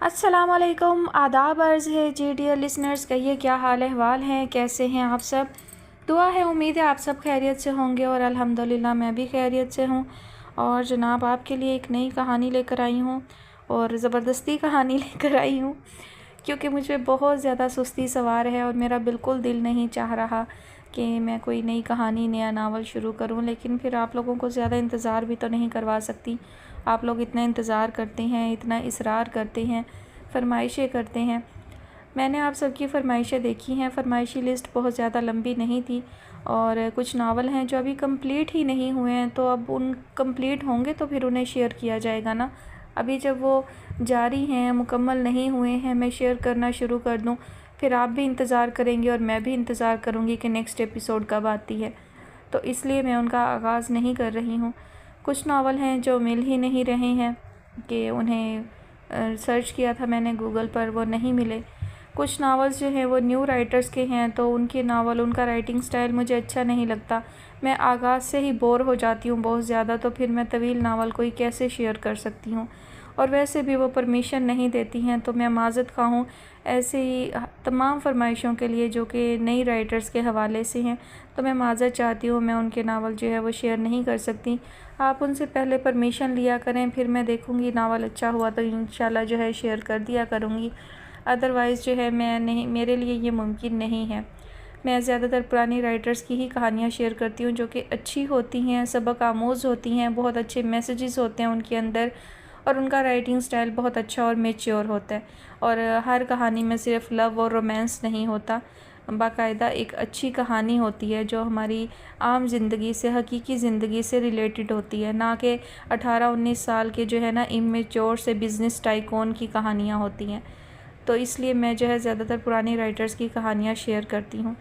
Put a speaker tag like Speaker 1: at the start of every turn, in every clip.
Speaker 1: السلام علیکم، آداب عرض ہے جی ڈیئر لسنرز، کہیے کیا حال احوال ہیں، کیسے ہیں آپ سب؟ دعا ہے، امید ہے آپ سب خیریت سے ہوں گے اور الحمدللہ میں بھی خیریت سے ہوں۔ اور جناب آپ کے لیے ایک نئی کہانی لے کر آئی ہوں اور زبردستی کہانی لے کر آئی ہوں، کیونکہ مجھے بہت زیادہ سستی سوار ہے اور میرا بالکل دل نہیں چاہ رہا کہ میں کوئی نئی کہانی، نیا ناول شروع کروں، لیکن پھر آپ لوگوں کو زیادہ انتظار بھی تو نہیں کروا سکتی۔ آپ لوگ اتنا انتظار کرتے ہیں، اتنا اصرار کرتے ہیں، فرمائشیں کرتے ہیں۔ میں نے آپ سب کی فرمائشیں دیکھی ہیں، فرمائشی لسٹ بہت زیادہ لمبی نہیں تھی، اور کچھ ناول ہیں جو ابھی کمپلیٹ ہی نہیں ہوئے ہیں، تو اب ان کمپلیٹ ہوں گے تو پھر انہیں شیئر کیا جائے گا نا۔ ابھی جب وہ جاری ہیں، مکمل نہیں ہوئے ہیں، میں شیئر کرنا شروع کر دوں، پھر آپ بھی انتظار کریں گے اور میں بھی انتظار کروں گی کہ نیکسٹ ایپیسوڈ کب آتی ہے، تو اس لیے میں ان کا آغاز نہیں کر رہی ہوں۔ کچھ ناول ہیں جو مل ہی نہیں رہے ہیں، کہ انہیں سرچ کیا تھا میں نے گوگل پر، وہ نہیں ملے۔ کچھ ناولز جو ہیں وہ نیو رائٹرز کے ہیں، تو ان کے ناول، ان کا رائٹنگ سٹائل مجھے اچھا نہیں لگتا، میں آغاز سے ہی بور ہو جاتی ہوں بہت زیادہ، تو پھر میں طویل ناول کوئی کیسے شیئر کر سکتی ہوں، اور ویسے بھی وہ پرمیشن نہیں دیتی ہیں، تو میں معذرت خواہ ہوں ایسے ہی تمام فرمائشوں کے لیے جو کہ نئی رائٹرز کے حوالے سے ہیں، تو میں معذرت چاہتی ہوں، میں ان کے ناول جو ہے وہ شیئر نہیں کر سکتی۔ آپ ان سے پہلے پرمیشن لیا کریں، پھر میں دیکھوں گی ناول اچھا ہوا تو انشاءاللہ جو ہے شیئر کر دیا کروں گی، ادروائز جو ہے میں نہیں، میرے لیے یہ ممکن نہیں ہے۔ میں زیادہ تر پرانی رائٹرز کی ہی کہانیاں شیئر کرتی ہوں جو کہ اچھی ہوتی ہیں، سبق آموز ہوتی ہیں، بہت اچھے میسیجز ہوتے ہیں ان کے اندر، اور ان کا رائٹنگ سٹائل بہت اچھا اور میچیور ہوتا ہے، اور ہر کہانی میں صرف لو اور رومانس نہیں ہوتا، باقاعدہ ایک اچھی کہانی ہوتی ہے جو ہماری عام زندگی سے، حقیقی زندگی سے ریلیٹڈ ہوتی ہے، نہ کہ 18-19 سال کے جو ہے نا امیچور سے بزنس ٹائکون کی کہانیاں ہوتی ہیں، تو اس لیے میں جو ہے زیادہ تر پرانی رائٹرز کی کہانیاں شیئر کرتی ہوں۔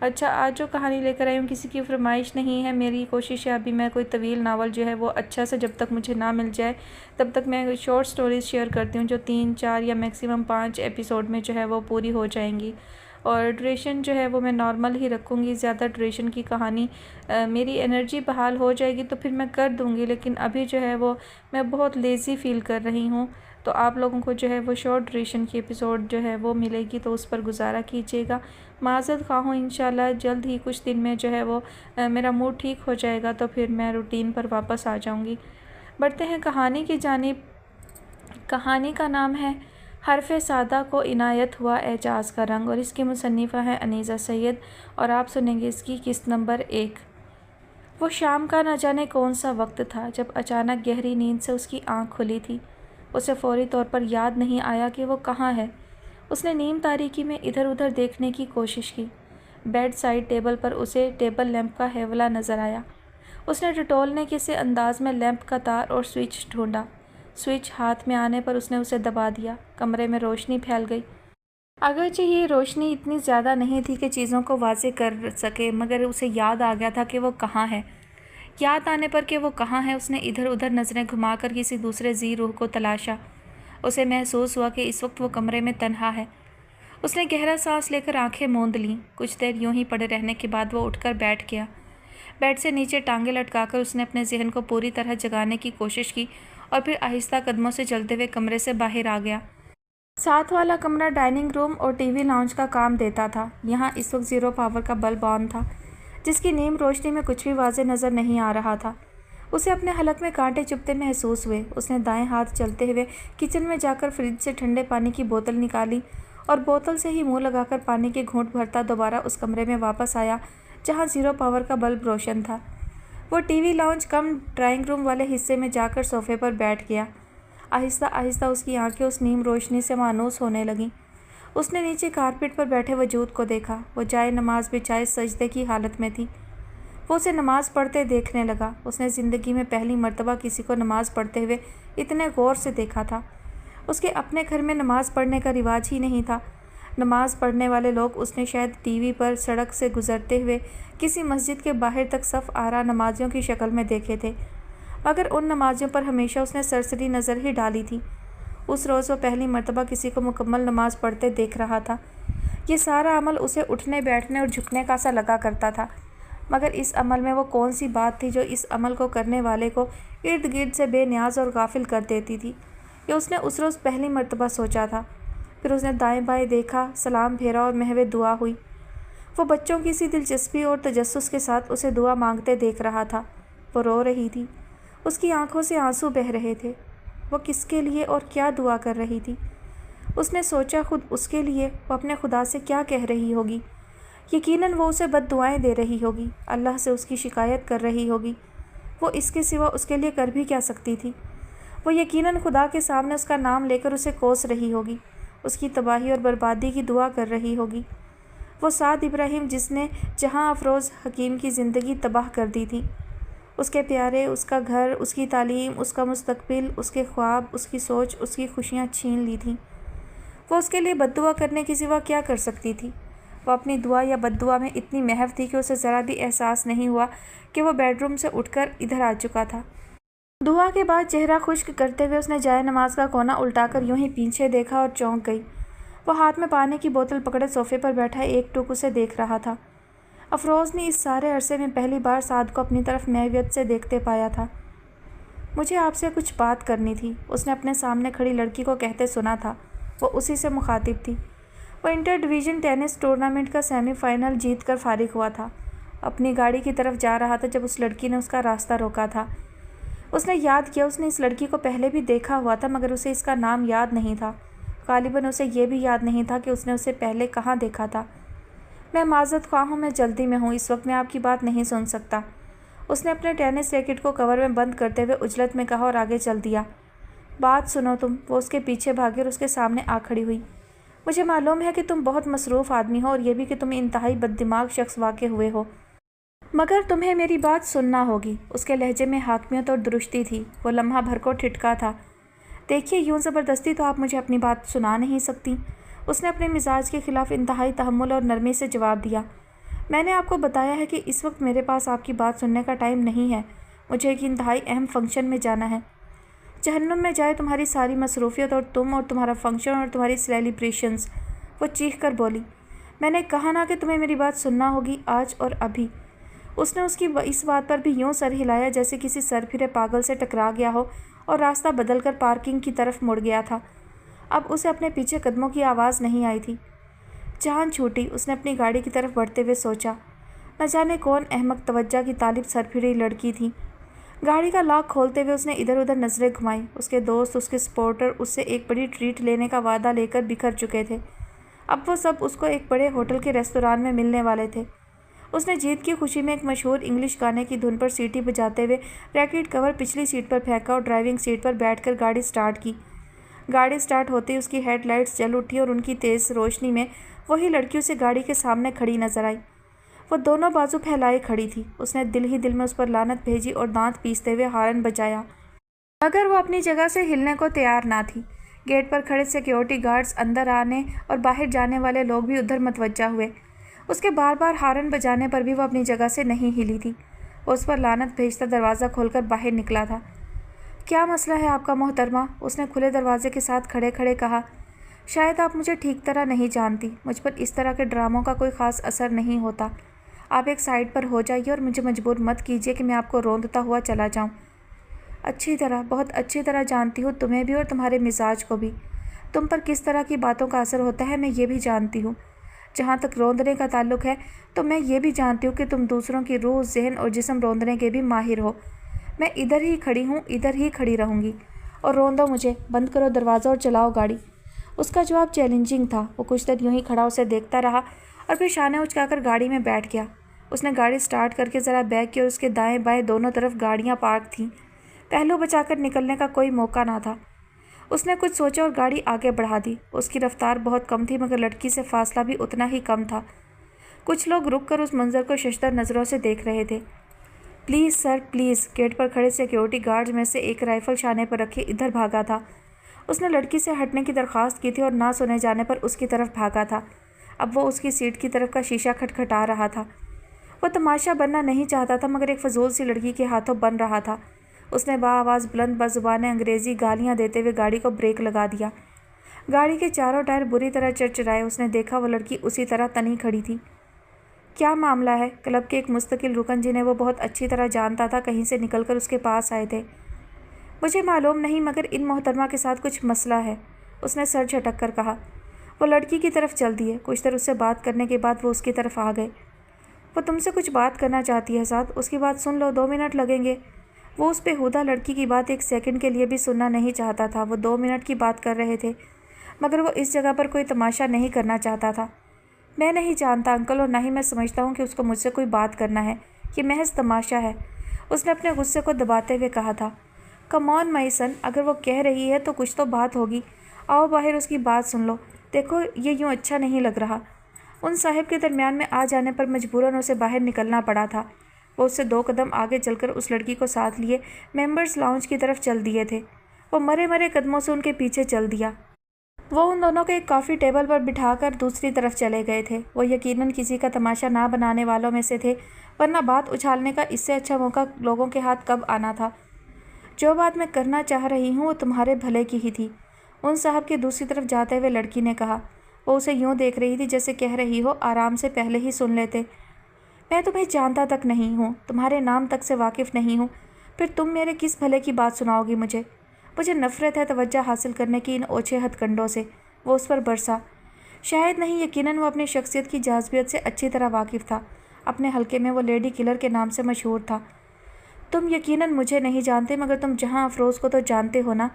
Speaker 1: اچھا، آج جو کہانی لے کر آئی ہوں کسی کی فرمائش نہیں ہے، میری کوشش ہے ابھی میں کوئی طویل ناول جو ہے وہ اچھا سے جب تک مجھے نہ مل جائے تب تک میں شارٹ سٹوریز شیئر کرتی ہوں جو 3-4 یا میکسیمم 5 ایپیسوڈ میں جو ہے وہ پوری ہو جائیں گی، اور ڈوریشن جو ہے وہ میں نارمل ہی رکھوں گی، زیادہ ڈوریشن کی کہانی میری انرجی بحال ہو جائے گی تو پھر میں کر دوں گی، لیکن ابھی جو ہے وہ میں بہت لیزی فیل کر رہی ہوں، تو آپ لوگوں کو جو ہے وہ شارٹ ڈوریشن کی ایپیسوڈ جو ہے وہ ملے گی، تو اس پر گزارا کیجیے گا۔ معذرت خواہ ہوں، انشاءاللہ جلد ہی کچھ دن میں جو ہے وہ میرا موڈ ٹھیک ہو جائے گا تو پھر میں روٹین پر واپس آ جاؤں گی۔ بڑھتے ہیں کہانی کی جانب۔ کہانی کا نام ہے حرف سادہ کو عنایت ہوا اعجاز کا رنگ، اور اس کی مصنفہ ہیں انیسہ سید، اور آپ سنیں گے اس کی قسط نمبر 1۔ وہ شام کا نہ جانے کون سا وقت تھا جب اچانک گہری نیند سے اس کی آنکھ کھلی تھی۔ اسے فوری طور پر یاد نہیں آیا کہ وہ کہاں ہے۔ اس نے نیم تاریکی میں ادھر ادھر دیکھنے کی کوشش کی۔ بیڈ سائڈ ٹیبل پر اسے ٹیبل لیمپ کا ہیولہ نظر آیا۔ اس نے ٹٹولنے کے سے انداز میں لیمپ کا تار اور سوئچ ڈھونڈا۔ سوئچ ہاتھ میں آنے پر اس نے اسے دبا دیا۔ کمرے میں روشنی پھیل گئی۔ اگرچہ یہ روشنی اتنی زیادہ نہیں تھی کہ چیزوں کو واضح کر سکے، مگر اسے یاد آ گیا تھا کہ وہ کہاں ہے۔ یاد آنے پر کہ وہ کہاں ہے، اس نے ادھر ادھر نظریں گھما کر کسی دوسرے ذی روح کو تلاشا۔ اسے محسوس ہوا کہ اس وقت وہ کمرے میں تنہا ہے۔ اس نے گہرا سانس لے کر آنکھیں موند لیں۔ کچھ دیر یوں ہی پڑے رہنے کے بعد وہ اٹھ کر بیٹھ گیا۔ بیڈ سے نیچے ٹانگیں لٹکا کر اس نے اپنے ذہن کو پوری طرح جگانے کی کوشش کی، اور پھر آہستہ قدموں سے چلتے ہوئے کمرے سے باہر آ گیا۔ ساتھ والا کمرہ ڈائننگ روم اور ٹی وی لاؤنج کا کام دیتا تھا۔ یہاں اس وقت 0 پاور کا بلب آن تھا، جس کی نیم روشنی میں کچھ بھی واضح نظر نہیں آ رہا تھا۔ اسے اپنے حلق میں کانٹے چبھتے محسوس ہوئے۔ اس نے دائیں ہاتھ چلتے ہوئے کچن میں جا کر فریج سے ٹھنڈے پانی کی بوتل نکالی، اور بوتل سے ہی منہ لگا کر پانی کے گھونٹ بھرتا دوبارہ اس کمرے میں واپس آیا جہاں 0 پاور کا بلب روشن تھا۔ وہ ٹی وی لاؤنج کم ڈرائنگ روم والے حصے میں جا کر صوفے پر بیٹھ گیا۔ آہستہ آہستہ اس کی آنکھیں اس نیم روشنی سے مانوس ہونے لگیں۔ اس نے نیچے کارپیٹ پر بیٹھے وجود کو دیکھا۔ وہ جائے نماز بچھائے سجدے کی حالت میں تھی۔ وہ اسے نماز پڑھتے دیکھنے لگا۔ اس نے زندگی میں پہلی مرتبہ کسی کو نماز پڑھتے ہوئے اتنے غور سے دیکھا تھا۔ اس کے اپنے گھر میں نماز پڑھنے کا رواج ہی نہیں تھا۔ نماز پڑھنے والے لوگ اس نے شاید ٹی وی پر سڑک سے گزرتے ہوئے کسی مسجد کے باہر تک صف آرا نمازیوں کی شکل میں دیکھے تھے، مگر ان نمازیوں پر ہمیشہ اس نے سرسری نظر ہی ڈالی تھی۔ اس روز وہ پہلی مرتبہ کسی کو مکمل نماز پڑھتے دیکھ رہا تھا۔ یہ سارا عمل اسے اٹھنے بیٹھنے اور جھکنے کا سا لگا کرتا تھا، مگر اس عمل میں وہ کون سی بات تھی جو اس عمل کو کرنے والے کو ارد گرد سے بے نیاز اور غافل کر دیتی تھی؟ یہ اس نے اس روز پہلی مرتبہ سوچا تھا۔ پھر اس نے دائیں بائیں دیکھا، سلام پھیرا اور محو دعا ہوئی۔ وہ بچوں کی سی دلچسپی اور تجسس کے ساتھ اسے دعا مانگتے دیکھ رہا تھا۔ وہ رو رہی تھی، اس کی آنکھوں سے آنسو بہہ رہے تھے۔ وہ کس کے لیے اور کیا دعا کر رہی تھی؟ اس نے سوچا خود اس کے لیے وہ اپنے خدا سے کیا کہہ رہی ہوگی؟ یقیناً وہ اسے بد دعائیں دے رہی ہوگی، اللہ سے اس کی شکایت کر رہی ہوگی۔ وہ اس کے سوا اس کے لیے کر بھی کیا سکتی تھی؟ وہ یقیناً خدا کے سامنے اس کا نام لے کر اسے کوس رہی ہوگی، اس کی تباہی اور بربادی کی دعا کر رہی ہوگی۔ وہ سعد ابراہیم جس نے جہاں افروز حکیم کی زندگی تباہ کر دی تھی، اس کے پیارے، اس کا گھر، اس کی تعلیم، اس کا مستقبل، اس کے خواب، اس کی سوچ، اس کی خوشیاں چھین لی تھیں۔ وہ اس کے لیے بد دعا کرنے کے سوا کیا کر سکتی تھی؟ وہ اپنی دعا یا بد دعا میں اتنی محو تھی کہ اسے ذرا بھی احساس نہیں ہوا کہ وہ بیڈ روم سے اٹھ کر ادھر آ چکا تھا۔ دعا کے بعد چہرہ خشک کرتے ہوئے اس نے جائے نماز کا کونا الٹا کر یوں ہی پیچھے دیکھا اور چونک گئی۔ وہ ہاتھ میں پانی کی بوتل پکڑے صوفے پر بیٹھا ایک ٹک اسے دیکھ رہا تھا۔ افروز نے اس سارے عرصے میں پہلی بار سعد کو اپنی طرف محویت سے دیکھتے پایا تھا۔ مجھے آپ سے کچھ بات کرنی تھی، اس نے اپنے سامنے کھڑی لڑکی کو کہتے سنا تھا۔ وہ اسی سے مخاطب تھی۔ وہ انٹر ڈویژن ٹینس ٹورنامنٹ کا سیمی فائنل جیت کر فارغ ہوا تھا۔ اپنی گاڑی کی طرف جا رہا تھا جب اس لڑکی نے اس کا راستہ روکا تھا۔ اس نے یاد کیا اس نے اس لڑکی کو پہلے بھی دیکھا ہوا تھا، مگر اسے اس کا نام یاد نہیں تھا۔ غالباً اسے یہ بھی یاد نہیں تھا کہ اس نے اسے پہلے کہاں دیکھا تھا۔ میں معذرت خواہ ہوں، میں جلدی میں ہوں، اس وقت میں آپ کی بات نہیں سن سکتا، اس نے اپنے ٹینس ریکٹ کو کور میں بند کرتے ہوئے عجلت میں کہا اور آگے چل دیا۔ بات سنو تم۔ وہ اس کے پیچھے بھاگی اور اس کے سامنے آ کھڑی ہوئی۔ مجھے معلوم ہے کہ تم بہت مصروف آدمی ہو اور یہ بھی کہ تم انتہائی بد دماغ شخص واقع ہوئے ہو، مگر تمہیں میری بات سننا ہوگی۔ اس کے لہجے میں حاکمیت اور درستی تھی۔ وہ لمحہ بھر کو ٹھٹکا تھا۔ دیکھیے، یوں زبردستی تو آپ مجھے اپنی بات سنا نہیں سکتی، اس نے اپنے مزاج کے خلاف انتہائی تحمل اور نرمی سے جواب دیا۔ میں نے آپ کو بتایا ہے کہ اس وقت میرے پاس آپ کی بات سننے کا ٹائم نہیں ہے، مجھے ایک انتہائی اہم فنکشن میں جانا ہے۔ جہنم میں جائے تمہاری ساری مصروفیت اور تم اور تمہارا فنکشن اور تمہاری سیلیبریشنز، وہ چیخ کر بولی۔ میں نے کہا نا کہ تمہیں میری بات سننا ہوگی، آج اور ابھی۔ اس نے اس کی اس بات پر بھی یوں سر ہلایا جیسے کسی سر پھرے پاگل سے ٹکرا گیا ہو اور راستہ بدل کر پارکنگ کی طرف مڑ گیا تھا۔ اب اسے اپنے پیچھے قدموں کی آواز نہیں آئی تھی۔ جان چھوٹی، اس نے اپنی گاڑی کی طرف بڑھتے ہوئے سوچا۔ نہ جانے کون احمق توجہ کی طالب سر پھری لڑکی تھی۔ گاڑی کا لاک کھولتے ہوئے اس نے ادھر ادھر نظریں گھمائیں۔ اس کے دوست، اس کے سپورٹر اس سے ایک بڑی ٹریٹ لینے کا وعدہ لے کر بکھر چکے تھے۔ اب وہ سب اس کو ایک بڑے ہوٹل کے ریستوران میں ملنے والے تھے۔ اس نے جیت کی خوشی میں ایک مشہور انگلش گانے کی دھن پر سیٹی بجاتے ہوئے ریکٹ کور پچھلی سیٹ پر پھینکا اور ڈرائیونگ سیٹ پر بیٹھ کر گاڑی سٹارٹ کی۔ گاڑی سٹارٹ ہوتے ہی اس کی ہیڈ لائٹس جل اٹھی اور ان کی تیز روشنی میں وہی لڑکی اسے گاڑی کے سامنے کھڑی نظر آئی۔ وہ دونوں بازو پھیلائے کھڑی تھی۔ اس نے دل ہی دل میں اس پر لعنت بھیجی اور دانت پیستے ہوئے ہارن بجایا، مگر وہ اپنی جگہ سے ہلنے کو تیار نہ تھی۔ گیٹ پر کھڑے سیکیورٹی گارڈز، اندر آنے اور باہر جانے والے لوگ بھی ادھر متوجہ ہوئے۔ اس کے بار بار ہارن بجانے پر بھی وہ اپنی جگہ سے نہیں ہلی تھی۔ وہ اس پر لعنت بھیجتا دروازہ کھول کر باہر نکلا تھا۔ کیا مسئلہ ہے آپ کا محترمہ؟ اس نے کھلے دروازے کے ساتھ کھڑے کھڑے کہا۔ شاید آپ مجھے ٹھیک طرح نہیں جانتی، مجھ پر اس طرح کے ڈراموں کا کوئی خاص اثر نہیں ہوتا۔ آپ ایک سائڈ پر ہو جائیے اور مجھے مجبور مت کیجیے کہ میں آپ کو روندتا ہوا چلا جاؤں۔ اچھی طرح، بہت اچھی طرح جانتی ہوں تمہیں بھی اور تمہارے مزاج کو بھی۔ تم پر کس طرح کی باتوں کا اثر ہوتا ہے میں یہ بھی جانتی ہوں۔ جہاں تک روندنے کا تعلق ہے تو میں یہ بھی جانتی ہوں کہ تم دوسروں کی روح، ذہن اور جسم روندنے کے بھی ماہر ہو۔ میں ادھر ہی کھڑی ہوں، ادھر ہی کھڑی رہوں گی، اور روندو مجھے، بند کرو دروازہ اور چلاؤ گاڑی۔ اس کا جواب چیلنجنگ تھا۔ وہ کچھ دیر یوں ہی کھڑا اسے دیکھتا رہا اور پھر شانے اچکا کر گاڑی میں بیٹھ گیا۔ اس نے گاڑی سٹارٹ کر کے ذرا بیک کی اور اس کے دائیں بائیں دونوں طرف گاڑیاں پارک تھیں۔ پہلو بچا کر نکلنے کا کوئی موقع نہ تھا۔ اس نے کچھ سوچا اور گاڑی آگے بڑھا دی۔ اس کی رفتار بہت کم تھی مگر لڑکی سے فاصلہ بھی اتنا ہی کم تھا۔ کچھ لوگ رک کر اس منظر کو ششدر نظروں سے دیکھ رہے تھے۔ پلیز سر، پلیز، گیٹ پر کھڑے سیکیورٹی گارڈز میں سے ایک رائفل شانے پر رکھے ادھر بھاگا تھا۔ اس نے لڑکی سے ہٹنے کی درخواست کی تھی اور نہ سنے جانے پر اس کی طرف بھاگا تھا۔ اب وہ اس کی سیٹ کی طرف کا شیشہ کھٹکھٹا رہا تھا۔ وہ تماشا بننا نہیں چاہتا تھا مگر ایک فضول سی لڑکی کے ہاتھوں بن رہا تھا۔ اس نے بآواز بلند بزبان انگریزی گالیاں دیتے ہوئے گاڑی کو بریک لگا دیا۔ گاڑی کے چاروں ٹائر بری طرح چرچرائے۔ اس نے دیکھا وہ لڑکی اسی طرح تنی کھڑی تھی۔ کیا معاملہ ہے؟ کلب کے ایک مستقل رکن جنہیں وہ بہت اچھی طرح جانتا تھا کہیں سے نکل کر اس کے پاس آئے تھے۔ مجھے معلوم نہیں مگر ان محترمہ کے ساتھ کچھ مسئلہ ہے، اس نے سر جھٹک کر کہا۔ وہ لڑکی کی طرف چل دیے۔ کچھ دیر اس سے بات کرنے کے بعد وہ اس کی طرف آ گئے۔ وہ تم سے کچھ بات کرنا چاہتی ہے سعد، اس کی بات سن لو، 2 منٹ لگیں گے۔ وہ اس بےہودہ لڑکی کی بات 1 سیکنڈ کے لیے بھی سننا نہیں چاہتا تھا۔ وہ 2 منٹ کی بات کر رہے تھے مگر وہ اس جگہ پر کوئی تماشا نہیں کرنا چاہتا تھا۔ میں نہیں جانتا انکل، اور نہ ہی میں سمجھتا ہوں کہ اس کو مجھ سے کوئی بات کرنا ہے، یہ محض تماشا ہے، اس نے اپنے غصے کو دباتے ہوئے کہا تھا۔ کم آن مائی سن، اگر وہ کہہ رہی ہے تو کچھ تو بات ہوگی، آؤ باہر اس کی بات سن لو۔ دیکھو یہ یوں اچھا نہیں لگ رہا۔ ان صاحب کے درمیان میں آ جانے پر مجبوراً اسے باہر نکلنا پڑا تھا۔ وہ اس سے 2 قدم آگے چل کر اس لڑکی کو ساتھ لیے ممبرز لاؤنج کی طرف چل دیے تھے۔ وہ مرے مرے قدموں سے ان کے پیچھے چل دیا۔ وہ ان دونوں کو ایک کافی ٹیبل پر بٹھا کر دوسری طرف چلے گئے تھے۔ وہ یقیناً کسی کا تماشا نہ بنانے والوں میں سے تھے، ورنہ بات اچھالنے کا اس سے اچھا موقع لوگوں کے ہاتھ کب آنا تھا۔ جو بات میں کرنا چاہ رہی ہوں وہ تمہارے بھلے کی ہی تھی، ان صاحب کی دوسری طرف جاتے ہوئے لڑکی نے کہا۔ وہ اسے یوں دیکھ رہی تھی جیسے کہہ رہی ہو آرام سے پہلے ہی سن لیتے۔ میں تمہیں جانتا تک نہیں ہوں، تمہارے نام تک سے واقف نہیں ہوں، پھر تم میرے کس بھلے کی بات سناؤ گی مجھے؟ مجھے نفرت ہے توجہ حاصل کرنے کی ان اوچھے ہتھ کنڈوں سے۔ وہ اس پر برسا۔ شاید نہیں، یقیناً وہ اپنی شخصیت کی جاذبیت سے اچھی طرح واقف تھا۔ اپنے حلقے میں وہ لیڈی کلر کے نام سے مشہور تھا۔ تم یقیناً مجھے نہیں جانتے مگر تم جہاں افروز کو تو جانتے ہو نا؟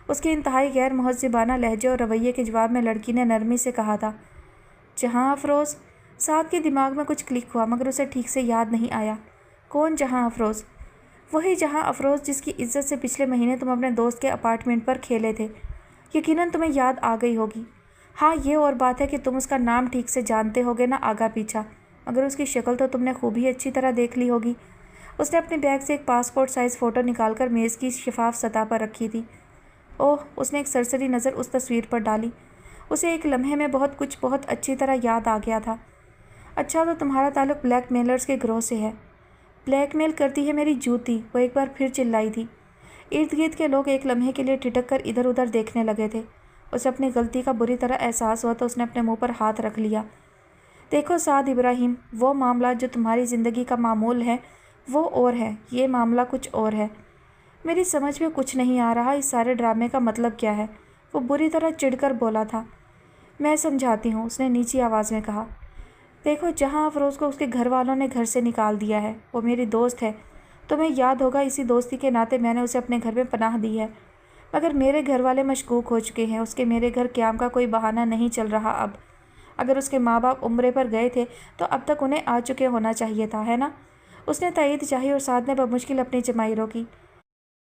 Speaker 1: اس کے انتہائی غیر مہذبانہ لہجے اور رویے کے جواب میں لڑکی نے نرمی سے کہا تھا۔ جہاں افروز؟ سعد کے دماغ میں کچھ کلک ہوا مگر اسے ٹھیک سے یاد نہیں آیا۔ کون جہاں افروز؟ وہی جہاں افروز جس کی عزت سے پچھلے مہینے تم اپنے دوست کے اپارٹمنٹ پر کھیلے تھے۔ یقیناً تمہیں یاد آ گئی ہوگی۔ ہاں یہ اور بات ہے کہ تم اس کا نام ٹھیک سے جانتے ہوگے نہ آگا پیچھا، مگر اس کی شکل تو تم نے خوب ہی اچھی طرح دیکھ لی ہوگی۔ اس نے اپنے بیگ سے ایک پاسپورٹ سائز فوٹو نکال کر میز کی شفاف سطح پر رکھی تھی۔ اوہ، اس نے ایک سرسری نظر اس تصویر پر ڈالی۔ اسے ایک لمحے میں کچھ بہت اچھی طرح یاد آ گیا تھا۔ اچھا تو تمہارا تعلق بلیک میلرز کے گروہ سے ہے؟ بلیک میل کرتی ہے میری جوتی، وہ ایک بار پھر چلائی تھی۔ ارد گرد کے لوگ ایک لمحے کے لیے ٹھٹک کر ادھر ادھر دیکھنے لگے تھے۔ اسے اپنی غلطی کا بری طرح احساس ہوا تو اس نے اپنے منہ پر ہاتھ رکھ لیا۔ دیکھو سعد ابراہیم، وہ معاملات جو تمہاری زندگی کا معمول ہے وہ اور ہے، یہ معاملہ کچھ اور ہے۔ میری سمجھ میں کچھ نہیں آ رہا اس سارے ڈرامے کا مطلب کیا ہے، وہ بری طرح چڑھ کر بولا تھا۔ میں سمجھاتی ہوں، اس نے نیچی آواز میں کہا۔ دیکھو جہاں افروز کو اس کے گھر والوں نے گھر سے نکال دیا ہے، وہ میری دوست ہے، تمہیں یاد ہوگا اسی دوستی کے ناطے میں نے اسے اپنے گھر میں پناہ دی ہے، مگر میرے گھر والے مشکوک ہو چکے ہیں، اس کے میرے گھر قیام کا کوئی بہانہ نہیں چل رہا اب۔ اگر اس کے ماں باپ عمرے پر گئے تھے تو اب تک انہیں آ چکے ہونا چاہیے تھا، ہے نا؟ اس نے تائید چاہی اور سعد نے بمشکل اپنی جمائی روکی۔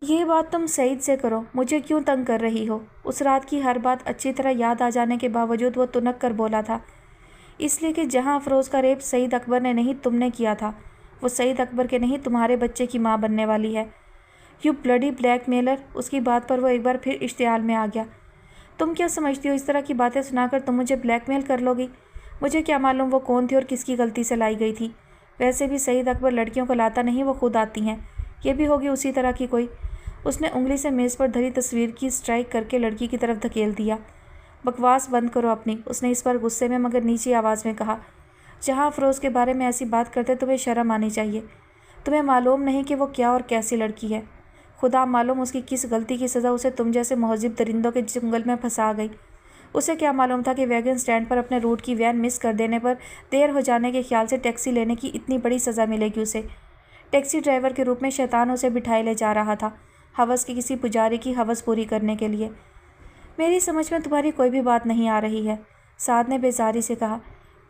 Speaker 1: یہ بات تم سعید سے کرو، مجھے کیوں تنگ کر رہی ہو؟ اس رات کی ہر بات اچھی طرح یاد آ جانے کے باوجود وہ تنک کر بولا تھا۔ اس لیے کہ جہاں افروز کا ریپ سعید اکبر نے نہیں تم نے کیا تھا، وہ سعید اکبر کے نہیں تمہارے بچے کی ماں بننے والی ہے۔ یو بلڈی بلیک میلر، اس کی بات پر وہ ایک بار پھر اشتعال میں آ گیا۔ تم کیا سمجھتی ہو اس طرح کی باتیں سنا کر تم مجھے بلیک میل کر لو گی؟ مجھے کیا معلوم وہ کون تھی اور کس کی غلطی سے لائی گئی تھی؟ ویسے بھی سعید اکبر لڑکیوں کو لاتا نہیں، وہ خود آتی ہیں، یہ بھی ہوگی اسی طرح کی کوئی۔ اس نے انگلی سے میز پر دھری تصویر کی اسٹرائک کر کے لڑکی کی طرف دھکیل دیا۔ بکواس بند کرو اپنی، اس نے اس پر غصے میں مگر نیچی آواز میں کہا۔ جہاں افروز کے بارے میں ایسی بات کرتے تمہیں شرم آنی چاہیے۔ تمہیں معلوم نہیں کہ وہ کیا اور کیسی لڑکی ہے؟ خدا معلوم اس کی کس غلطی کی سزا اسے تم جیسے مہذب درندوں کے جنگل میں پھنسا گئی۔ اسے کیا معلوم تھا کہ ویگن سٹینڈ پر اپنے روٹ کی وین مس کر دینے پر دیر ہو جانے کے خیال سے ٹیکسی لینے کی اتنی بڑی سزا ملے گی اسے۔ ٹیکسی ڈرائیور کے روپ میں شیطان اسے بٹھائے لے جا رہا تھا، ہوس کی کسی پجاری کی ہوس پوری کرنے کے لیے۔ میری سمجھ میں تمہاری کوئی بھی بات نہیں آ رہی ہے، سعد نے بیزاری سے کہا۔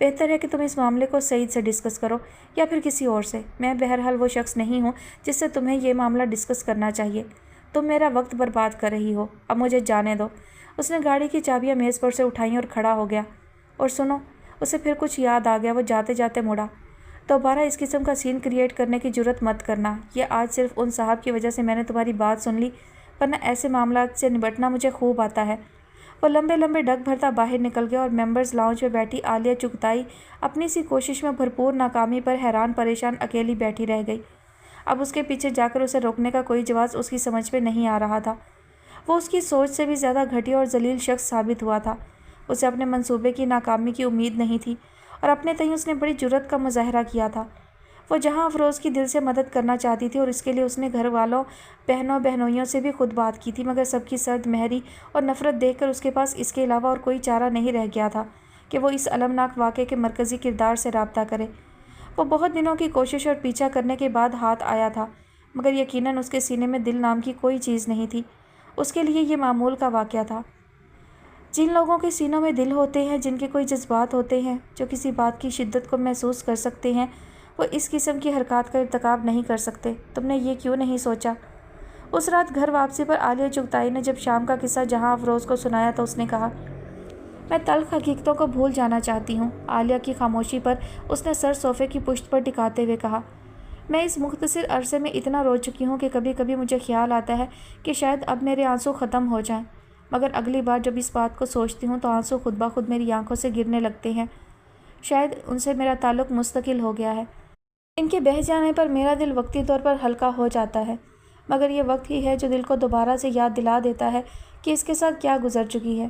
Speaker 1: بہتر ہے کہ تم اس معاملے کو سعید سے ڈسکس کرو یا پھر کسی اور سے، میں بہرحال وہ شخص نہیں ہوں جس سے تمہیں یہ معاملہ ڈسکس کرنا چاہیے۔ تم میرا وقت برباد کر رہی ہو، اب مجھے جانے دو۔ اس نے گاڑی کی چابیاں میز پر سے اٹھائیں اور کھڑا ہو گیا۔ اور سنو، اسے پھر کچھ یاد آ گیا، وہ جاتے جاتے مڑا۔ دوبارہ اس قسم کا سین کریٹ کرنے کی جرت مت کرنا، یہ آج صرف ان صاحب کی وجہ سے میں نے تمہاری بات سن لی، ورنہ ایسے معاملات سے نبٹنا مجھے خوب آتا ہے۔ وہ لمبے لمبے ڈگ بھرتا باہر نکل گیا اور ممبرز لاؤنج میں بیٹھی عالیہ چغتائی اپنی سی کوشش میں بھرپور ناکامی پر حیران پریشان اکیلی بیٹھی رہ گئی۔ اب اس کے پیچھے جا کر اسے روکنے کا کوئی جواز اس کی سمجھ میں نہیں آ رہا تھا۔ وہ اس کی سوچ سے بھی زیادہ گھٹیا اور ذلیل شخص ثابت ہوا تھا۔ اسے اپنے منصوبے کی ناکامی کی امید نہیں تھی اور اپنے تئیں اس نے بڑی جرأت کا مظاہرہ کیا تھا۔ وہ جہاں افروز کی دل سے مدد کرنا چاہتی تھی اور اس کے لیے اس نے گھر والوں بہنوں بہنوئیوں سے بھی خود بات کی تھی، مگر سب کی سرد مہری اور نفرت دیکھ کر اس کے پاس اس کے علاوہ اور کوئی چارہ نہیں رہ گیا تھا کہ وہ اس المناک واقعے کے مرکزی کردار سے رابطہ کرے۔ وہ بہت دنوں کی کوشش اور پیچھا کرنے کے بعد ہاتھ آیا تھا، مگر یقیناً اس کے سینے میں دل نام کی کوئی چیز نہیں تھی۔ اس کے لیے یہ معمول کا واقعہ تھا۔ جن لوگوں کے سینوں میں دل ہوتے ہیں، جن کے کوئی جذبات ہوتے ہیں، جو کسی بات کی شدت کو محسوس کر سکتے ہیں، وہ اس قسم کی حرکات کا ارتکاب نہیں کر سکتے۔ تم نے یہ کیوں نہیں سوچا؟ اس رات گھر واپسی پر عالیہ چغتائی نے جب شام کا قصہ جہاں افروز کو سنایا تو اس نے کہا، میں تلخ حقیقتوں کو بھول جانا چاہتی ہوں۔ عالیہ کی خاموشی پر اس نے سر صوفے کی پشت پر ٹکاتے ہوئے کہا، میں اس مختصر عرصے میں اتنا رو چکی ہوں کہ کبھی کبھی مجھے خیال آتا ہے کہ شاید اب میرے آنسو ختم ہو جائیں، مگر اگلی بار جب اس بات کو سوچتی ہوں تو آنسو خود بخود میری آنکھوں سے گرنے لگتے ہیں۔ شاید ان سے میرا تعلق مستقل ہو گیا ہے۔ ان کے بہہ جانے پر میرا دل وقتی طور پر ہلکا ہو جاتا ہے، مگر یہ وقت ہی ہے جو دل کو دوبارہ سے یاد دلا دیتا ہے کہ اس کے ساتھ کیا گزر چکی ہے۔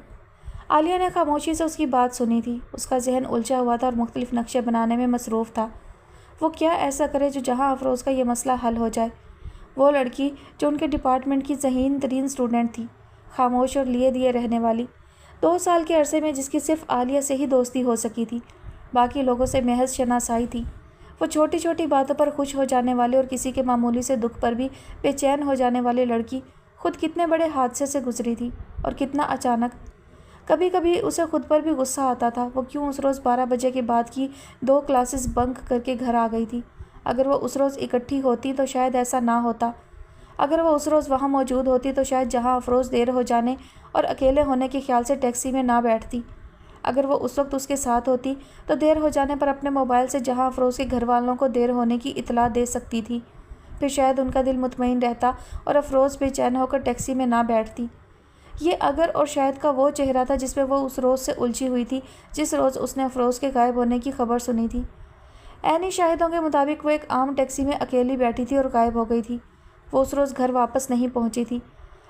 Speaker 1: عالیہ نے خاموشی سے اس کی بات سنی تھی۔ اس کا ذہن الجھا ہوا تھا اور مختلف نقشے بنانے میں مصروف تھا۔ وہ کیا ایسا کرے جو جہاں افروز کا یہ مسئلہ حل ہو جائے۔ وہ لڑکی جو ان کے ڈپارٹمنٹ کی ذہین ترین سٹوڈنٹ تھی، خاموش اور لیے دیے رہنے والی، 2 سال کے عرصے میں جس کی صرف عالیہ سے ہی دوستی ہو سکی تھی، باقی لوگوں سے محض شناسائی تھی۔ وہ چھوٹی چھوٹی باتوں پر خوش ہو جانے والے اور کسی کے معمولی سے دکھ پر بھی بے چین ہو جانے والی لڑکی خود کتنے بڑے حادثے سے گزری تھی اور کتنا اچانک۔ کبھی کبھی اسے خود پر بھی غصہ آتا تھا، وہ کیوں اس روز 12 بجے کے بعد کی 2 کلاسز بنک کر کے گھر آ گئی تھی۔ اگر وہ اس روز اکٹھی ہوتی تو شاید ایسا نہ ہوتا۔ اگر وہ اس روز وہاں موجود ہوتی تو شاید جہاں افروز دیر ہو جانے اور اکیلے ہونے کے خیال سے ٹیکسی میں نہ بیٹھتی۔ اگر وہ اس وقت اس کے ساتھ ہوتی تو دیر ہو جانے پر اپنے موبائل سے جہاں افروز کے گھر والوں کو دیر ہونے کی اطلاع دے سکتی تھی۔ پھر شاید ان کا دل مطمئن رہتا اور افروز بے چین ہو کر ٹیکسی میں نہ بیٹھتی۔ یہ اگر اور شاید کا وہ چہرہ تھا جس میں وہ اس روز سے الجھی ہوئی تھی جس روز اس نے افروز کے غائب ہونے کی خبر سنی تھی۔ عینی شاہدوں کے مطابق وہ ایک عام ٹیکسی میں اکیلی بیٹھی تھی اور غائب ہو گئی تھی۔ وہ اس روز گھر واپس نہیں پہنچی تھی۔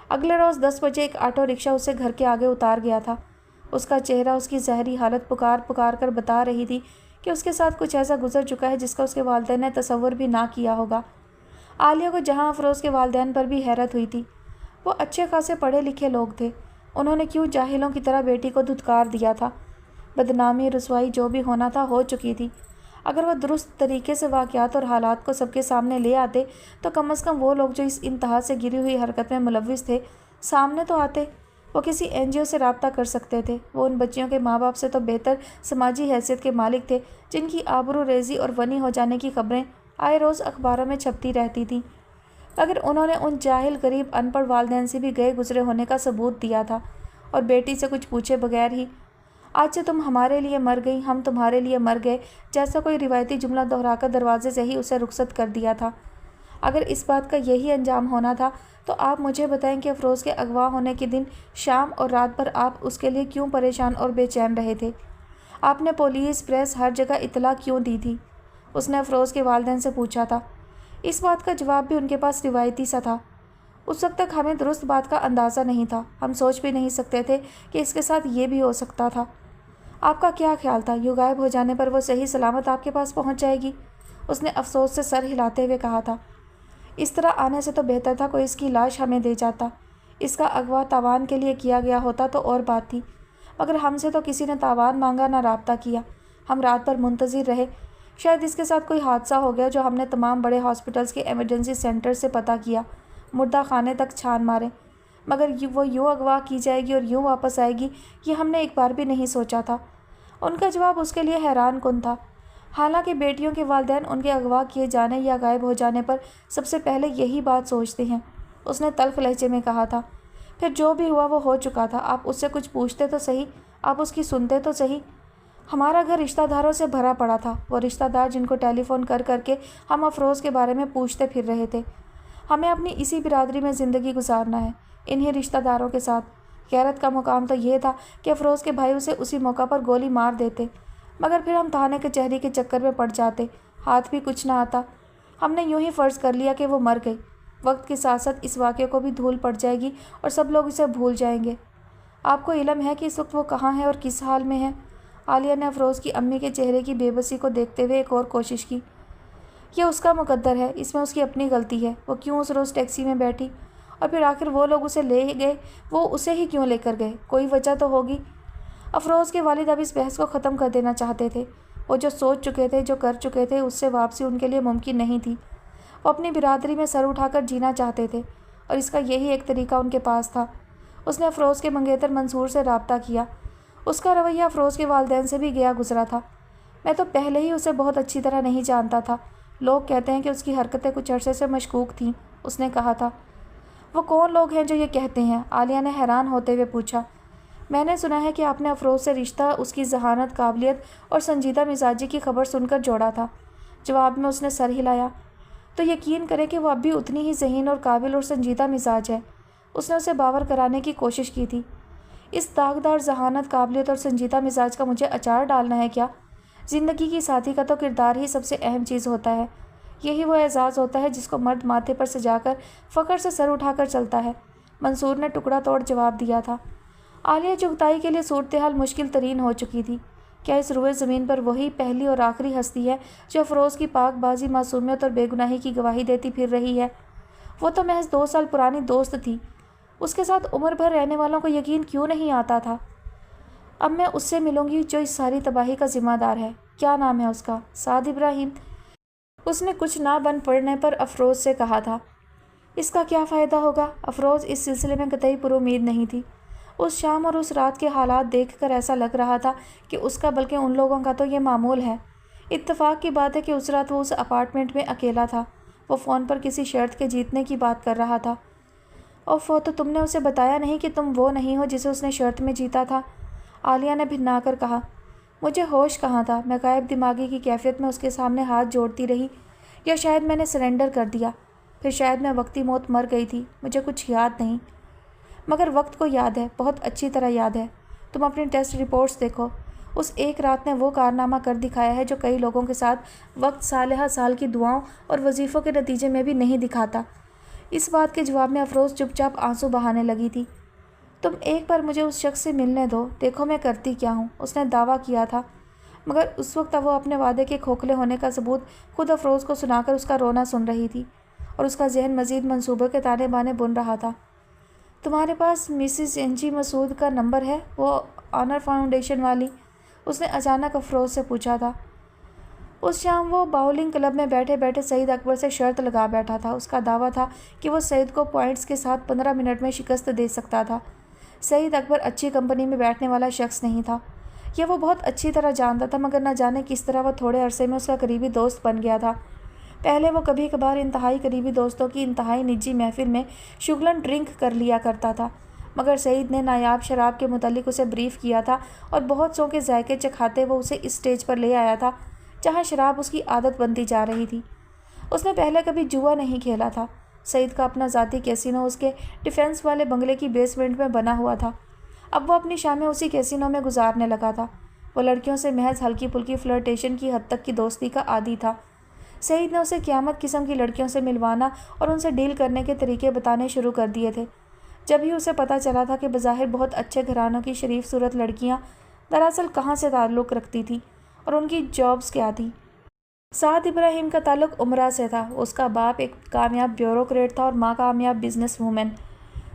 Speaker 1: اگلے روز 10 بجے ایک آٹو رکشہ اسے گھر کے آگے اتار گیا تھا۔ اس کا چہرہ اس کی ظاہری حالت پکار پکار کر بتا رہی تھی کہ اس کے ساتھ کچھ ایسا گزر چکا ہے جس کا اس کے والدین نے تصور بھی نہ کیا ہوگا۔ عالیہ کو جہاں افروز کے والدین پر بھی حیرت ہوئی تھی۔ وہ اچھے خاصے پڑھے لکھے لوگ تھے، انہوں نے کیوں جاہلوں کی طرح بیٹی کو دھتکار دیا تھا؟ بدنامی رسوائی جو بھی ہونا تھا ہو چکی تھی۔ اگر وہ درست طریقے سے واقعات اور حالات کو سب کے سامنے لے آتے تو کم از کم وہ لوگ جو اس انتہا سے گری ہوئی حرکت میں ملوث تھے سامنے تو آتے۔ وہ کسی NGO سے رابطہ کر سکتے تھے۔ وہ ان بچیوں کے ماں باپ سے تو بہتر سماجی حیثیت کے مالک تھے جن کی آبرو ریزی اور ونی ہو جانے کی خبریں آئے روز اخباروں میں چھپتی رہتی تھیں، مگر انہوں نے ان جاہل غریب ان پڑھ والدین سے بھی گئے گزرے ہونے کا ثبوت دیا تھا اور بیٹی سے کچھ پوچھے بغیر ہی آج سے تم ہمارے لیے مر گئی، ہم تمہارے لیے مر گئے جیسا کوئی روایتی جملہ دہرا کر دروازے سے ہی اسے رخصت کر دیا تھا۔ اگر اس بات کا یہی انجام ہونا تھا تو آپ مجھے بتائیں کہ افروز کے اغوا ہونے کے دن شام اور رات بھر آپ اس کے لیے کیوں پریشان اور بے چین رہے تھے؟ آپ نے پولیس، پریس، ہر جگہ اطلاع کیوں دی تھی؟ اس نے افروز کے والدین سے پوچھا تھا۔ اس بات کا جواب بھی ان کے پاس روایتی سا تھا۔ اس وقت تک ہمیں درست بات کا اندازہ نہیں تھا، ہم سوچ بھی نہیں سکتے تھے کہ اس کے ساتھ یہ بھی ہو سکتا تھا۔ آپ کا کیا خیال تھا یوں غائب ہو جانے پر وہ صحیح سلامت آپ کے پاس پہنچ جائے گی؟ اس نے افسوس سے سر ہلاتے ہوئے کہا تھا۔ اس طرح آنے سے تو بہتر تھا کوئی اس کی لاش ہمیں دے جاتا۔ اس کا اغوا تاوان کے لیے کیا گیا ہوتا تو اور بات تھی، مگر ہم سے تو کسی نے تاوان مانگا نہ رابطہ کیا۔ ہم رات بھر منتظر رہے، شاید اس کے ساتھ کوئی حادثہ ہو گیا جو ہم نے تمام بڑے ہاسپٹلز کے ایمرجنسی سینٹر سے پتہ کیا، مردہ خانے تک چھان مارے، مگر وہ یوں اغوا کی جائے گی اور یوں واپس آئے گی یہ ہم نے ایک بار بھی نہیں سوچا تھا۔ ان کا جواب اس کے لیے حیران کن تھا۔ حالانکہ بیٹیوں کے والدین ان کے اغوا کیے جانے یا غائب ہو جانے پر سب سے پہلے یہی بات سوچتے ہیں، اس نے تلخ لہجے میں کہا تھا۔ پھر جو بھی ہوا وہ ہو چکا تھا، آپ اس سے کچھ پوچھتے تو صحیح، آپ اس کی سنتے تو صحیح۔ ہمارا گھر رشتہ داروں سے بھرا پڑا تھا، وہ رشتہ دار جن کو ٹیلی فون کر کر کے ہم افروز کے بارے میں پوچھتے پھر رہے تھے۔ ہمیں اپنی اسی برادری میں زندگی گزارنا ہے، انہی رشتہ داروں کے ساتھ۔ غیرت کا مقام تو یہ تھا کہ افروز کے بھائی اسے اسی موقع پر گولی مار دیتے، مگر پھر ہم تھانے کچہری کے چکر میں پڑ جاتے، ہاتھ بھی کچھ نہ آتا۔ ہم نے یوں ہی فرض کر لیا کہ وہ مر گئی۔ وقت کے ساتھ ساتھ اس واقعے کو بھی دھول پڑ جائے گی اور سب لوگ اسے بھول جائیں گے۔ آپ کو علم ہے کہ اس وقت وہ کہاں ہے اور کس حال میں ہے؟ عالیہ نے افروز کی امی کے چہرے کی بے بسی کو دیکھتے ہوئے ایک اور کوشش کی۔ یہ اس کا مقدر ہے، اس میں اس کی اپنی غلطی ہے۔ وہ کیوں اس روز ٹیکسی میں بیٹھی، اور پھر آخر وہ لوگ اسے لے گئے، وہ اسے ہی کیوں لے کر گئے؟ کوئی وجہ تو ہوگی۔ افروز کے والد اب اس بحث کو ختم کر دینا چاہتے تھے۔ وہ جو سوچ چکے تھے، جو کر چکے تھے، اس سے واپسی ان کے لیے ممکن نہیں تھی۔ وہ اپنی برادری میں سر اٹھا کر جینا چاہتے تھے، اور اس کا یہی ایک طریقہ ان کے پاس تھا۔ اس نے افروز کے منگیتر منصور سے رابطہ کیا۔ اس کا رویہ افروز کے والدین سے بھی گیا گزرا تھا۔ میں تو پہلے ہی اسے بہت اچھی طرح نہیں جانتا تھا، لوگ کہتے ہیں کہ اس کی حرکتیں کچھ عرصے سے مشکوک تھیں، اس نے کہا تھا۔ وہ کون لوگ ہیں جو یہ کہتے ہیں؟ عالیہ نے حیران ہوتے ہوئے پوچھا۔ میں نے سنا ہے کہ آپ نے افروز سے رشتہ اس کی ذہانت، قابلیت اور سنجیدہ مزاجی کی خبر سن کر جوڑا تھا۔ جواب میں اس نے سر ہلایا۔ تو یقین کریں کہ وہ اب بھی اتنی ہی ذہین اور قابل اور سنجیدہ مزاج ہے۔ اس نے اسے باور کرانے کی کوشش کی تھی۔ اس داغدار ذہانت، قابلیت اور سنجیدہ مزاج کا مجھے اچار ڈالنا ہے کیا؟ زندگی کی ساتھی کا تو کردار ہی سب سے اہم چیز ہوتا ہے۔ یہی وہ اعزاز ہوتا ہے جس کو مرد ماتھے پر سجا کر فخر سے سر اٹھا کر چلتا ہے، منصور نے ٹکڑا توڑ جواب دیا تھا۔ عالیہ چغتائی کے لیے صورتحال مشکل ترین ہو چکی تھی۔ کیا اس روئے زمین پر وہی پہلی اور آخری ہستی ہے جو افروز کی پاک بازی، معصومیت اور بے گناہی کی گواہی دیتی پھر رہی ہے؟ وہ تو محض 2 سال پرانی دوست تھی، اس کے ساتھ عمر بھر رہنے والوں کو یقین کیوں نہیں آتا تھا؟ اب میں اس سے ملوں گی جو اس ساری تباہی کا ذمہ دار ہے۔ کیا نام ہے اس کا؟ سعد ابراہیم، اس نے کچھ نہ بن پڑنے پر افروز سے کہا تھا۔ اس کا کیا فائدہ ہوگا؟ افروز اس سلسلے میں قطعی پر امید نہیں تھی۔ اس شام اور اس رات کے حالات دیکھ کر ایسا لگ رہا تھا کہ اس کا بلکہ ان لوگوں کا تو یہ معمول ہے۔ اتفاق کی بات ہے کہ اس رات وہ اس اپارٹمنٹ میں اکیلا تھا۔ وہ فون پر کسی شرط کے جیتنے کی بات کر رہا تھا۔ اوف، تو تم نے اسے بتایا نہیں کہ تم وہ نہیں ہو جسے اس نے شرط میں جیتا تھا؟ عالیہ نے بھنا کر کہا۔ مجھے ہوش کہاں تھا، میں غائب دماغی کی کیفیت میں اس کے سامنے ہاتھ جوڑتی رہی، یا شاید میں نے سرنڈر کر دیا، پھر شاید میں وقتی موت مر گئی تھی، مجھے کچھ یاد نہیں۔ مگر وقت کو یاد ہے، بہت اچھی طرح یاد ہے۔ تم اپنی ٹیسٹ رپورٹس دیکھو، اس ایک رات نے وہ کارنامہ کر دکھایا ہے جو کئی لوگوں کے ساتھ وقت صالحہ سال کی دعاؤں اور وظیفوں کے نتیجے میں بھی نہیں دکھاتا۔ اس بات کے جواب میں افروز چپ چاپ آنسو بہانے لگی تھی۔ تم ایک بار مجھے اس شخص سے ملنے دو، دیکھو میں کرتی کیا ہوں، اس نے دعویٰ کیا تھا، مگر اس وقت وہ اپنے وعدے کے کھوکھلے ہونے کا ثبوت خود افروز کو سنا کر اس کا رونا سن رہی تھی، اور اس کا ذہن مزید منصوبوں کے تانے بانے بن رہا تھا۔ تمہارے پاس مسز انجی مسعود کا نمبر ہے، وہ آنر فاؤنڈیشن والی؟ اس نے اچانک افروز سے پوچھا تھا۔ اس شام وہ باؤلنگ کلب میں بیٹھے بیٹھے سعید اکبر سے شرط لگا بیٹھا تھا۔ اس کا دعویٰ تھا کہ وہ سعید کو پوائنٹس کے ساتھ 15 منٹ میں شکست دے سکتا تھا۔ سعید اکبر اچھی کمپنی میں بیٹھنے والا شخص نہیں تھا، یہ وہ بہت اچھی طرح جانتا تھا، مگر نہ جانے کس طرح وہ تھوڑے عرصے میں اس کا قریبی دوست بن گیا تھا۔ پہلے وہ کبھی کبھار انتہائی قریبی دوستوں کی انتہائی نجی محفل میں شگلن ڈرنک کر لیا کرتا تھا، مگر سعید نے نایاب شراب کے متعلق اسے بریف کیا تھا، اور بہت سو کے ذائقے چکھاتے وہ اسے اس سٹیج پر لے آیا تھا جہاں شراب اس کی عادت بنتی جا رہی تھی۔ اس نے پہلے کبھی جوا نہیں کھیلا تھا۔ سعید کا اپنا ذاتی کیسینو اس کے ڈیفینس والے بنگلے کی بیسمنٹ میں بنا ہوا تھا۔ اب وہ اپنی شامیں اسی کیسینو میں گزارنے لگا تھا۔ وہ لڑکیوں سے محض ہلکی پھلکی فلرٹیشن کی حد تک کی دوستی کا عادی تھا۔ سعید نے اسے قیامت قسم کی لڑکیوں سے ملوانا اور ان سے ڈیل کرنے کے طریقے بتانے شروع کر دیے تھے۔ جب ہی اسے پتہ چلا تھا کہ بظاہر بہت اچھے گھرانوں کی شریف صورت لڑکیاں دراصل کہاں سے تعلق رکھتی تھیں اور ان کی جابز کیا تھیں۔ سعد ابراہیم کا تعلق امراء سے تھا۔ اس کا باپ ایک کامیاب بیوروکریٹ تھا اور ماں کامیاب بزنس وومن۔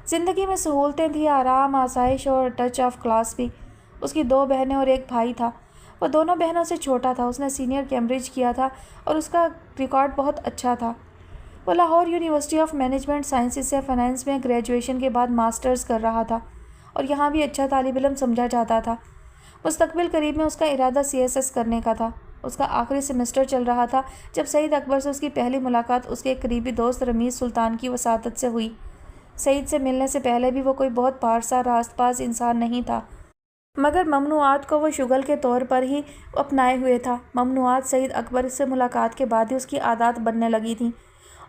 Speaker 1: زندگی میں سہولتیں تھیں، آرام، آسائش اور ٹچ آف کلاس بھی۔ اس کی 2 بہنیں اور ایک بھائی تھا۔ وہ دونوں بہنوں سے چھوٹا تھا۔ اس نے سینئر کیمبرج کیا تھا اور اس کا ریکارڈ بہت اچھا تھا۔ وہ Lahore university of management sciences سے فائنانس میں گریجویشن کے بعد ماسٹرز کر رہا تھا، اور یہاں بھی اچھا طالب علم سمجھا جاتا تھا۔ مستقبل قریب میں اس کا ارادہ CSS کرنے کا تھا۔ اس کا آخری سیمسٹر چل رہا تھا جب سعید اکبر سے اس کی پہلی ملاقات اس کے ایک قریبی دوست رمیز سلطان کی وساطت سے ہوئی۔ سعید سے ملنے سے پہلے بھی وہ کوئی بہت پارسا راست باز انسان نہیں تھا، مگر ممنوعات کو وہ شغل کے طور پر ہی اپنائے ہوئے تھا۔ ممنوعات سعید اکبر سے ملاقات کے بعد ہی اس کی عادات بننے لگی تھیں،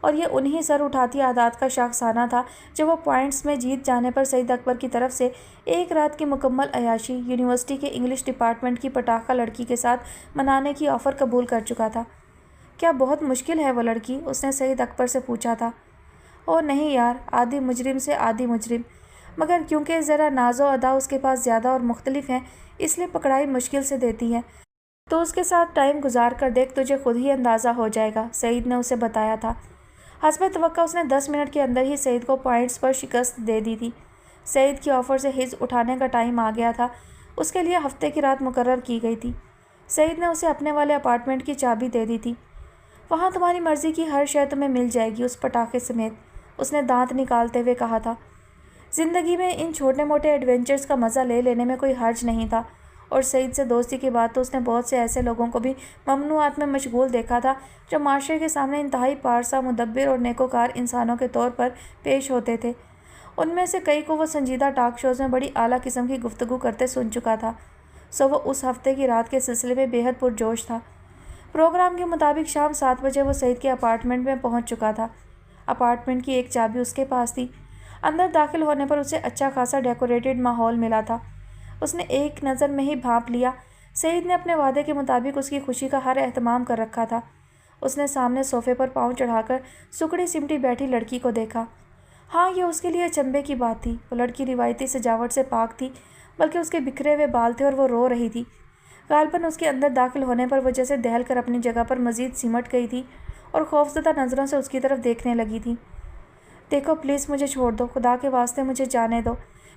Speaker 1: اور یہ انہی سر اٹھاتی عادات کا شاخسانہ تھا جو وہ پوائنٹس میں جیت جانے پر سعید اکبر کی طرف سے ایک رات کی مکمل عیاشی یونیورسٹی کے انگلش ڈپارٹمنٹ کی پٹاخہ لڑکی کے ساتھ منانے کی آفر قبول کر چکا تھا۔ کیا بہت مشکل ہے وہ لڑکی؟ اس نے سعید اکبر سے پوچھا تھا۔ او نہیں یار، عادی مجرم سے عادی مجرم، مگر کیونکہ ذرا ناز و ادا اس کے پاس زیادہ اور مختلف ہیں، اس لیے پکڑائی مشکل سے دیتی ہے۔ تو اس کے ساتھ ٹائم گزار کر دیکھ، تجھے خود ہی اندازہ ہو جائے گا، سعید نے اسے بتایا تھا۔ حسب توقع اس نے 10 منٹ کے اندر ہی سعید کو پوائنٹس پر شکست دے دی تھی۔ سعید کی آفر سے حص اٹھانے کا ٹائم آ گیا تھا۔ اس کے لیے ہفتے کی رات مقرر کی گئی تھی۔ سعید نے اسے اپنے والے اپارٹمنٹ کی چابی دے دی تھی۔ وہاں تمہاری مرضی کی ہر شے تمہیں مل جائے گی، اس پٹاخے سمیت، اس نے دانت نکالتے ہوئے کہا تھا۔ زندگی میں ان چھوٹے موٹے ایڈونچرز کا مزہ لے لینے میں کوئی حرج نہیں تھا، اور سعید سے دوستی کی بات تو اس نے بہت سے ایسے لوگوں کو بھی ممنوعات میں مشغول دیکھا تھا جو معاشرے کے سامنے انتہائی پارسا، مدبر اور نیکوکار انسانوں کے طور پر پیش ہوتے تھے۔ ان میں سے کئی کو وہ سنجیدہ ٹاک شوز میں بڑی اعلیٰ قسم کی گفتگو کرتے سن چکا تھا، سو وہ اس ہفتے کی رات کے سلسلے میں بے حد پرجوش تھا۔ پروگرام کے مطابق شام 7 بجے وہ سعید کے اپارٹمنٹ میں پہنچ چکا تھا۔ اپارٹمنٹ کی ایک چابی اس کے پاس تھی۔ اندر داخل ہونے پر اسے اچھا خاصا ڈیکوریٹڈ ماحول ملا تھا۔ اس نے ایک نظر میں ہی بھانپ لیا، سعید نے اپنے وعدے کے مطابق اس کی خوشی کا ہر اہتمام کر رکھا تھا۔ اس نے سامنے صوفے پر پاؤں چڑھا کر سکڑی سمٹی بیٹھی لڑکی کو دیکھا۔ ہاں، یہ اس کے لیے چنبے کی بات تھی۔ وہ لڑکی روایتی سجاوٹ سے پاک تھی، بلکہ اس کے بکھرے ہوئے بال تھے اور وہ رو رہی تھی۔ غالباً اس کے اندر داخل ہونے پر وہ جیسے دہل کر اپنی جگہ پر مزید سمٹ گئی تھی اور خوفزدہ نظروں سے اس کی طرف دیکھنے لگی تھی۔ دیکھو پلیز، مجھے چھوڑ دو، خدا کے واسطے مجھے جانے دو۔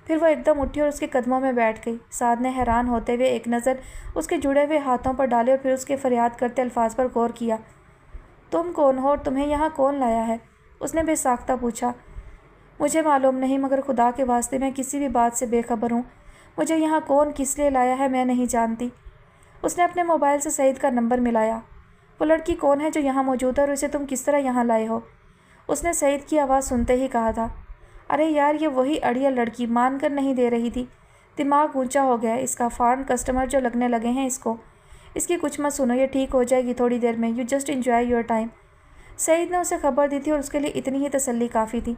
Speaker 1: پھر وہ ایک دم اٹھی اور اس کے قدموں میں بیٹھ گئی۔ سعد نے حیران ہوتے ہوئے ایک نظر اس کے جڑے ہوئے ہاتھوں پر ڈالے اور پھر اس کے فریاد کرتے الفاظ پر غور کیا۔ تم کون ہو اور تمہیں یہاں کون لایا ہے؟ اس نے بے ساختہ پوچھا۔ مجھے معلوم نہیں، مگر خدا کے واسطے میں کسی بھی بات سے بے خبر ہوں۔ مجھے یہاں کون کس لیے لایا ہے میں نہیں جانتی۔ اس نے اپنے موبائل سے سعید کا نمبر ملایا۔ وہ لڑکی کون ہے جو یہاں موجود ہے اور اسے تم کس طرح یہاں لائے ہو؟ اس نے سعید کی آواز سنتے ہی کہا تھا۔ ارے یار، یہ وہی اڑیا لڑکی مان کر نہیں دے رہی تھی۔ دماغ اونچا ہو گیا اس کا، فارن کسٹمر جو لگنے لگے ہیں اس کو۔ اس کی کچھ مت سنو، یہ ٹھیک ہو جائے گی تھوڑی دیر میں، you just enjoy your time. Saeed نے اسے خبر دی تھی اور اس کے لیے اتنی ہی تسلی کافی تھی۔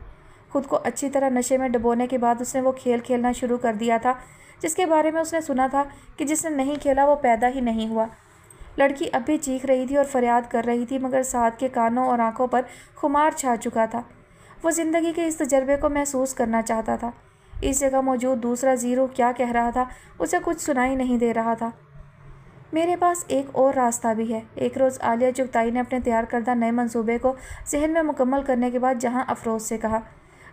Speaker 1: خود کو اچھی طرح نشے میں ڈبونے کے بعد اس نے وہ کھیل کھیلنا شروع کر دیا تھا جس کے بارے میں اس نے سنا تھا کہ جس نے نہیں کھیلا وہ پیدا ہی نہیں ہوا۔ لڑکی اب بھی چیخ رہی تھی اور فریاد کر رہی تھی، مگر سعد کے کانوں اور آنکھوں پر خمار چھا چکا تھا۔ وہ زندگی کے اس تجربے کو محسوس کرنا چاہتا تھا۔ اس جگہ موجود دوسرا زیرو کیا کہہ رہا تھا اسے کچھ سنائی نہیں دے رہا تھا۔ میرے پاس ایک اور راستہ بھی ہے۔ ایک روز عالیہ چغتائی نے اپنے تیار کردہ نئے منصوبے کو ذہن میں مکمل کرنے کے بعد جہاں افروز سے کہا۔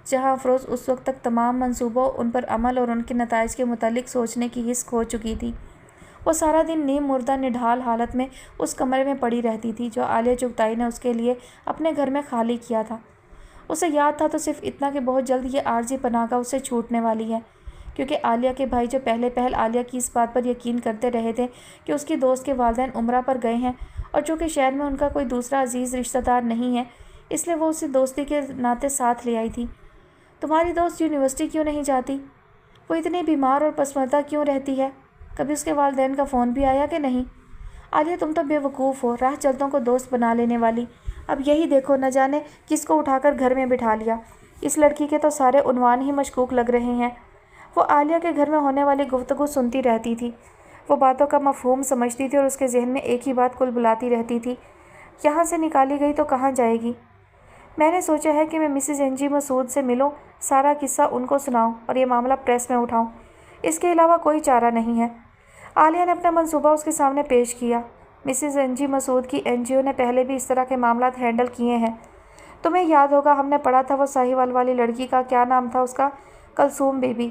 Speaker 1: جہاں افروز اس وقت تک تمام منصوبوں، ان پر عمل اور ان کے نتائج کے متعلق سوچنے کی حس کھو چکی تھی۔ وہ سارا دن نیم مردہ نڈھال حالت میں اس کمرے میں پڑی رہتی تھی جو عالیہ چغتائی نے اس کے لیے اپنے گھر میں خالی کیا تھا۔ اسے یاد تھا تو صرف اتنا کہ بہت جلد یہ عارضی پناہ گاہ اس سے چھوٹنے والی ہے، کیونکہ عالیہ کے بھائی جو پہلے پہل عالیہ کی اس بات پر یقین کرتے رہے تھے کہ اس کی دوست کے والدین عمرہ پر گئے ہیں، اور چونکہ شہر میں ان کا کوئی دوسرا عزیز رشتہ دار نہیں ہے، اس لیے وہ اسے دوستی کے ناطے ساتھ لے آئی تھی۔ تمہاری دوست یونیورسٹی کیوں نہیں جاتی؟ وہ اتنی بیمار اور پسماندہ کیوں رہتی ہے؟ کبھی اس کے والدین کا فون بھی آیا کہ نہیں؟ عالیہ تم تو بے وقوف ہو، راہ چلتوں کو دوست بنا لینے والی۔ اب یہی دیکھو، نہ جانے کس کو اٹھا کر گھر میں بٹھا لیا۔ اس لڑکی کے تو سارے عنوان ہی مشکوک لگ رہے ہیں۔ وہ عالیہ کے گھر میں ہونے والی گفتگو سنتی رہتی تھی۔ وہ باتوں کا مفہوم سمجھتی تھی اور اس کے ذہن میں ایک ہی بات کل بلاتی رہتی تھی، یہاں سے نکالی گئی تو کہاں جائے گی؟ میں نے سوچا ہے کہ میں مسز این جی مسعود سے ملوں، سارا قصہ ان کو سناؤں اور یہ معاملہ پریس میں اٹھاؤں۔ اس کے علاوہ کوئی چارہ نہیں ہے۔ عالیہ نے اپنا منصوبہ اس کے سامنے پیش کیا۔ مسز این جی مسعود کی این جی او نے پہلے بھی اس طرح کے معاملات ہینڈل کیے ہیں۔ تمہیں یاد ہوگا ہم نے پڑھا تھا وہ ساہیوال والی لڑکی کا کیا نام تھا اس کا، کلثوم بی بی،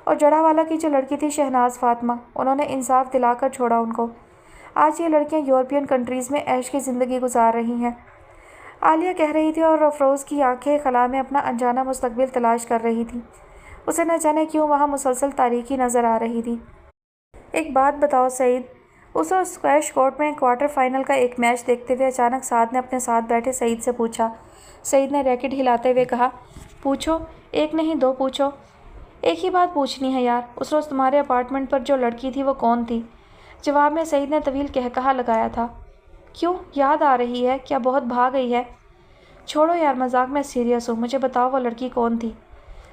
Speaker 1: اور جڑا والا کی جو لڑکی تھی شہناز فاطمہ، انہوں نے انصاف دلا کر چھوڑا ان کو۔ آج یہ لڑکیاں یورپین کنٹریز میں عیش کی زندگی گزار رہی ہیں، عالیہ کہہ رہی تھی، اور افروز کی آنکھیں خلا میں اپنا انجانا مستقبل تلاش کر رہی تھیں۔ اسے نہ جانے کیوں وہاں مسلسل تاریکی نظر آ رہی تھی۔ ایک بات بتاؤ سعید، اس روز اسکواش کورٹ میں کوارٹر فائنل کا ایک میچ دیکھتے ہوئے اچانک سعد نے اپنے ساتھ بیٹھے سعید سے پوچھا۔ سعید نے ریکٹ ہلاتے ہوئے کہا، پوچھو، ایک نہیں دو پوچھو۔ ایک ہی بات پوچھنی ہے یار، اس روز تمہارے اپارٹمنٹ پر جو لڑکی تھی وہ کون تھی؟ جواب میں سعید نے طویل کہکہا لگایا تھا۔ کیوں، یاد آ رہی ہے کیا؟ بہت بھا گئی ہے؟ چھوڑو یار مذاق، میں سیریس ہوں، مجھے بتاؤ وہ لڑکی کون تھی؟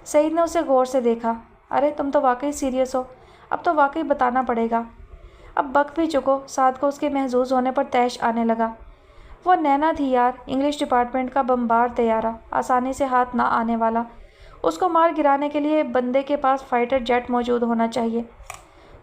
Speaker 1: سعید نے اسے غور سے دیکھا۔ ارے تم تو واقعی سیریس ہو، اب تو واقعی بتانا پڑے گا۔ اب بک بھی چکو۔ سعد کو اس کے محظوظ ہونے پر طیش آنے لگا۔ وہ نینا تھی یار، انگلش ڈپارٹمنٹ کا بمبار طیارہ، آسانی سے ہاتھ نہ آنے والا۔ اس کو مار گرانے کے لیے بندے کے پاس فائٹر جیٹ موجود ہونا چاہیے۔